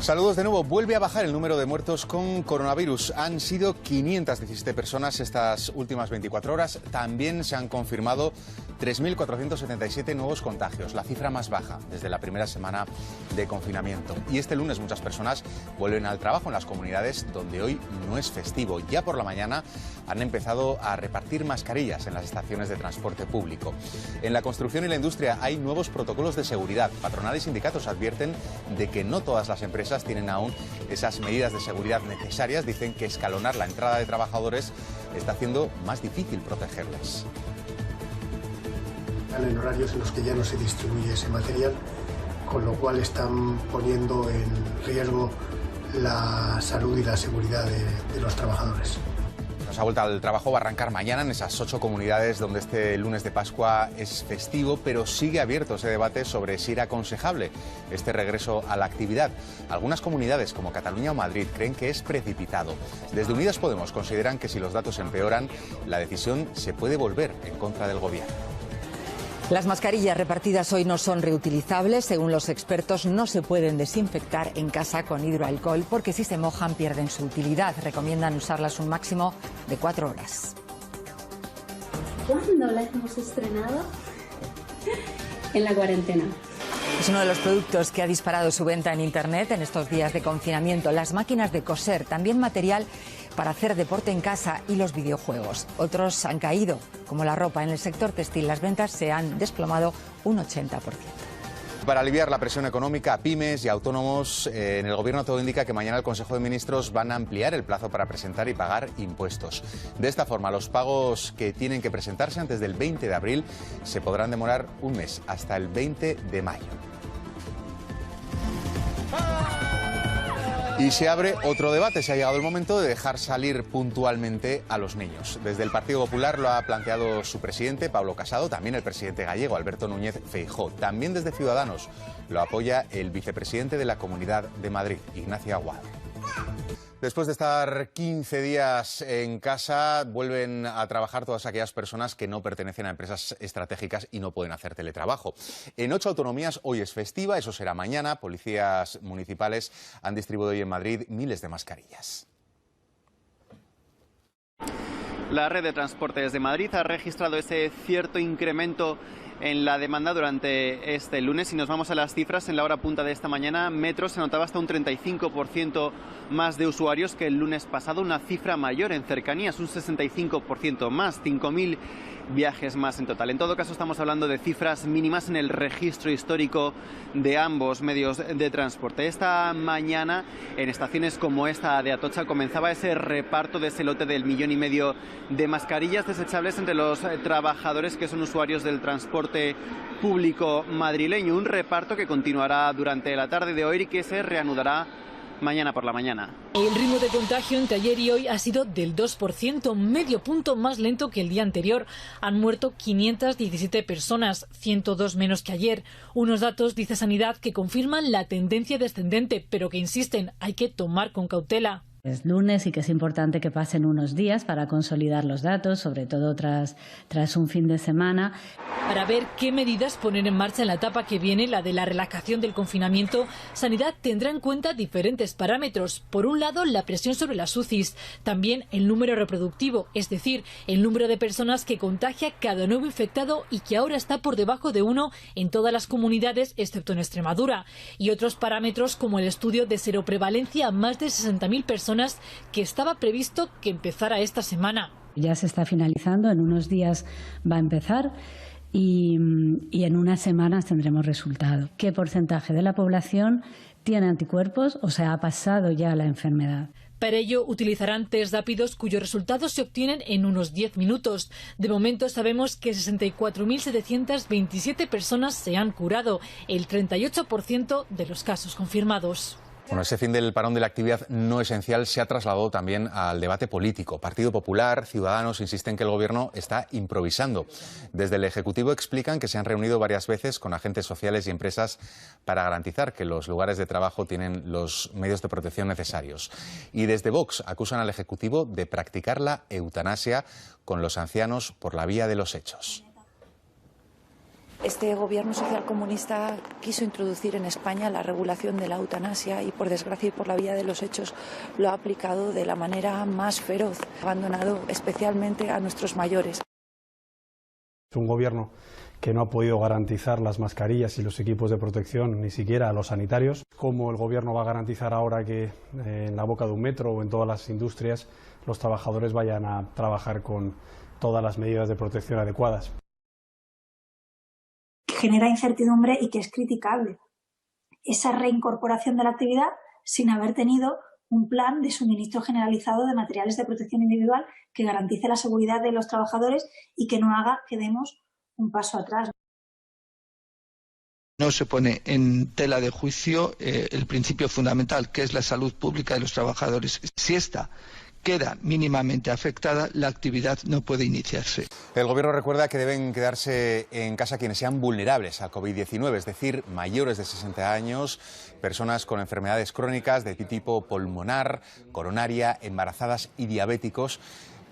Saludos de nuevo. Vuelve a bajar el número de muertos con coronavirus. Han sido 517 personas estas últimas 24 horas. También se han confirmado 3.477 nuevos contagios, la cifra más baja desde la primera semana de confinamiento. Y este lunes muchas personas vuelven al trabajo en las comunidades donde hoy no es festivo. Ya por la mañana han empezado a repartir mascarillas en las estaciones de transporte público. En la construcción y la industria hay nuevos protocolos de seguridad. Patronal y sindicatos advierten de que no todas las empresas tienen aún esas medidas de seguridad necesarias. Dicen que escalonar la entrada de trabajadores está haciendo más difícil protegerles. En horarios en los que ya no se distribuye ese material, con lo cual están poniendo en riesgo la salud y la seguridad de los trabajadores. Esa vuelta al trabajo va a arrancar mañana en esas 8 comunidades donde este lunes de Pascua es festivo, pero sigue abierto ese debate sobre si era aconsejable este regreso a la actividad. Algunas comunidades, como Cataluña o Madrid, creen que es precipitado. Desde Unidas Podemos consideran que si los datos empeoran, la decisión se puede volver en contra del gobierno. Las mascarillas repartidas hoy no son reutilizables. Según los expertos, no se pueden desinfectar en casa con hidroalcohol porque si se mojan pierden su utilidad. Recomiendan usarlas un máximo de 4 horas. ¿Cuándo las hemos estrenado? En la cuarentena. Es uno de los productos que ha disparado su venta en Internet en estos días de confinamiento. Las máquinas de coser, también material para hacer deporte en casa y los videojuegos. Otros han caído, como la ropa. En el sector textil las ventas se han desplomado un 80%. Para aliviar la presión económica a pymes y autónomos, en el Gobierno todo indica que mañana el Consejo de Ministros van a ampliar el plazo para presentar y pagar impuestos. De esta forma, los pagos que tienen que presentarse antes del 20 de abril se podrán demorar un mes, hasta el 20 de mayo. Y se abre otro debate. Se ha llegado el momento de dejar salir puntualmente a los niños. Desde el Partido Popular lo ha planteado su presidente, Pablo Casado, también el presidente gallego, Alberto Núñez Feijóo. También desde Ciudadanos lo apoya el vicepresidente de la Comunidad de Madrid, Ignacio Aguado. Después de estar 15 días en casa, vuelven a trabajar todas aquellas personas que no pertenecen a empresas estratégicas y no pueden hacer teletrabajo. En 8 autonomías hoy es festiva, eso será mañana. Policías municipales han distribuido hoy en Madrid miles de mascarillas. La red de transportes de Madrid ha registrado ese cierto incremento en la demanda durante este lunes. Si nos vamos a las cifras, en la hora punta de esta mañana, Metro se notaba hasta un 35% más de usuarios que el lunes pasado, una cifra mayor en cercanías, un 65% más, 5.000 viajes más en total. En todo caso, estamos hablando de cifras mínimas en el registro histórico de ambos medios de transporte. Esta mañana, en estaciones como esta de Atocha, comenzaba ese reparto de ese lote del 1,5 millones de mascarillas desechables entre los trabajadores que son usuarios del transporte público madrileño. Un reparto que continuará durante la tarde de hoy y que se reanudará mañana por la mañana. El ritmo de contagio entre ayer y hoy ha sido del 2%, medio punto más lento que el día anterior. Han muerto 517 personas, 102 menos que ayer. Unos datos, dice Sanidad, que confirman la tendencia descendente, pero que insisten, hay que tomar con cautela. Es lunes y que es importante que pasen unos días para consolidar los datos, sobre todo tras un fin de semana. Para ver qué medidas poner en marcha en la etapa que viene, la de la relajación del confinamiento, Sanidad tendrá en cuenta diferentes parámetros. Por un lado, la presión sobre las UCIs, también el número reproductivo, es decir, el número de personas que contagia cada nuevo infectado y que ahora está por debajo de 1 en todas las comunidades, excepto en Extremadura. Y otros parámetros como el estudio de seroprevalencia a más de 60.000 personas que estaba previsto que empezara esta semana. Ya se está finalizando, en unos días va a empezar y en unas semanas tendremos resultado. ¿Qué porcentaje de la población tiene anticuerpos o se ha pasado ya la enfermedad? Para ello utilizarán test rápidos cuyos resultados se obtienen en unos 10 minutos. De momento sabemos que 64.727 personas se han curado, el 38% de los casos confirmados. Bueno, ese fin del parón de la actividad no esencial se ha trasladado también al debate político. Partido Popular, Ciudadanos insisten que el Gobierno está improvisando. Desde el Ejecutivo explican que se han reunido varias veces con agentes sociales y empresas para garantizar que los lugares de trabajo tienen los medios de protección necesarios. Y desde Vox acusan al Ejecutivo de practicar la eutanasia con los ancianos por la vía de los hechos. Este gobierno socialcomunista quiso introducir en España la regulación de la eutanasia y, por desgracia y por la vía de los hechos, lo ha aplicado de la manera más feroz, abandonado especialmente a nuestros mayores. Es un gobierno que no ha podido garantizar las mascarillas y los equipos de protección ni siquiera a los sanitarios. ¿Cómo el gobierno va a garantizar ahora que en la boca de un metro o en todas las industrias los trabajadores vayan a trabajar con todas las medidas de protección adecuadas? Genera incertidumbre y que es criticable esa reincorporación de la actividad sin haber tenido un plan de suministro generalizado de materiales de protección individual que garantice la seguridad de los trabajadores y que no haga que demos un paso atrás. No se pone en tela de juicio el principio fundamental, que es la salud pública de los trabajadores. Si esta queda mínimamente afectada, la actividad no puede iniciarse. El Gobierno recuerda que deben quedarse en casa quienes sean vulnerables al COVID-19, es decir, mayores de 60 años, personas con enfermedades crónicas de tipo pulmonar, coronaria, embarazadas y diabéticos,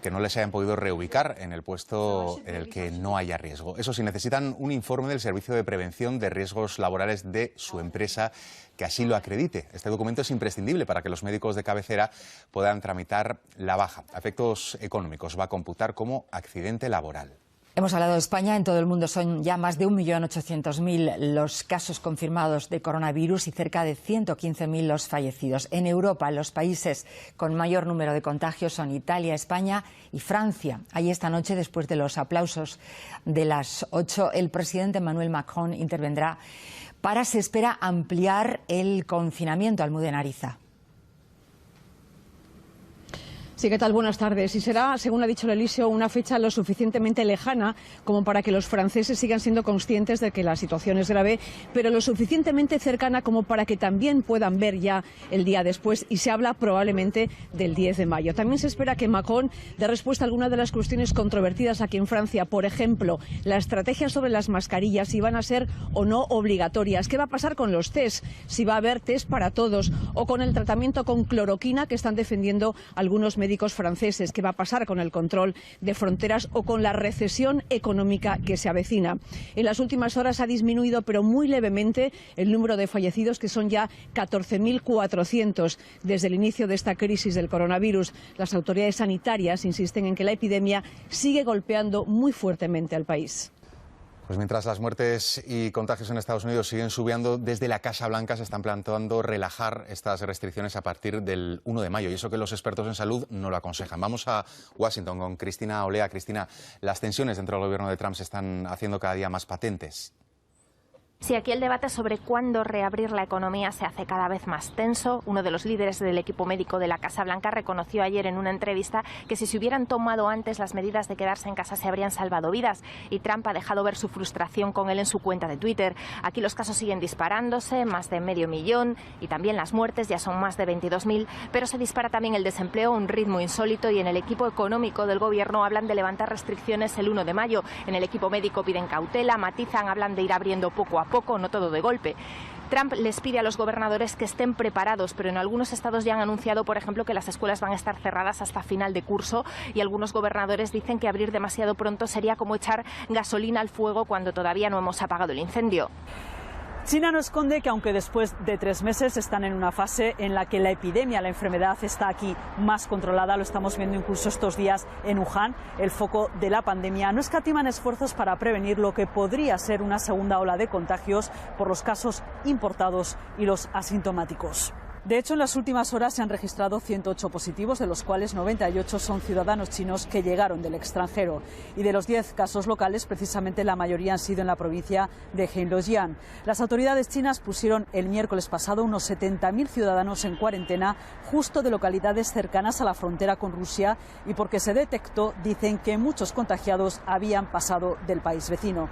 que no les hayan podido reubicar en el puesto en el que no haya riesgo. Eso sí, necesitan un informe del Servicio de Prevención de Riesgos Laborales de su empresa que así lo acredite. Este documento es imprescindible para que los médicos de cabecera puedan tramitar la baja. A efectos económicos va a computar como accidente laboral. Hemos hablado de España, en todo el mundo son ya más de 1.800.000 los casos confirmados de coronavirus y cerca de 115.000 los fallecidos. En Europa, los países con mayor número de contagios son Italia, España y Francia. Ahí esta noche, después de los aplausos de las 8, el presidente Emmanuel Macron intervendrá para, se espera, ampliar el confinamiento. Almudena Ariza. Sí, ¿qué tal? Buenas tardes. Y será, según ha dicho el Elíseo, una fecha lo suficientemente lejana como para que los franceses sigan siendo conscientes de que la situación es grave, pero lo suficientemente cercana como para que también puedan ver ya el día después, y se habla probablemente del 10 de mayo. También se espera que Macron dé respuesta a algunas de las cuestiones controvertidas aquí en Francia. Por ejemplo, la estrategia sobre las mascarillas, si van a ser o no obligatorias. ¿Qué va a pasar con los test? Si va a haber test para todos. O con el tratamiento con cloroquina que están defendiendo algunos médicos franceses. ¿Qué va a pasar con el control de fronteras o con la recesión económica que se avecina? En las últimas horas ha disminuido, pero muy levemente, el número de fallecidos, que son ya 14.400 desde el inicio de esta crisis del coronavirus. Las autoridades sanitarias insisten en que la epidemia sigue golpeando muy fuertemente al país. Pues mientras las muertes y contagios en Estados Unidos siguen subiendo, desde la Casa Blanca se están planteando relajar estas restricciones a partir del 1 de mayo. Y eso que los expertos en salud no lo aconsejan. Vamos a Washington con Cristina Olea. Cristina, las tensiones dentro del gobierno de Trump se están haciendo cada día más patentes. Sí, aquí el debate sobre cuándo reabrir la economía se hace cada vez más tenso. Uno de los líderes del equipo médico de la Casa Blanca reconoció ayer en una entrevista que si se hubieran tomado antes las medidas de quedarse en casa se habrían salvado vidas, y Trump ha dejado ver su frustración con él en su cuenta de Twitter. Aquí los casos siguen disparándose, más de 500.000, y también las muertes ya son más de 22.000, pero se dispara también el desempleo a un ritmo insólito, y en el equipo económico del gobierno hablan de levantar restricciones el 1 de mayo. En el equipo médico piden cautela, matizan, hablan de ir abriendo poco a poco, no todo de golpe. Trump les pide a los gobernadores que estén preparados, pero en algunos estados ya han anunciado, por ejemplo, que las escuelas van a estar cerradas hasta final de curso, y algunos gobernadores dicen que abrir demasiado pronto sería como echar gasolina al fuego cuando todavía no hemos apagado el incendio. China no esconde que aunque después de 3 meses están en una fase en la que la epidemia, la enfermedad está aquí más controlada, lo estamos viendo incluso estos días en Wuhan, el foco de la pandemia, no escatiman esfuerzos para prevenir lo que podría ser una segunda ola de contagios por los casos importados y los asintomáticos. De hecho, en las últimas horas se han registrado 108 positivos, de los cuales 98 son ciudadanos chinos que llegaron del extranjero. Y de los 10 casos locales, precisamente la mayoría han sido en la provincia de Heilongjiang. Las autoridades chinas pusieron el miércoles pasado unos 70.000 ciudadanos en cuarentena, justo de localidades cercanas a la frontera con Rusia, y porque se detectó, dicen, que muchos contagiados habían pasado del país vecino.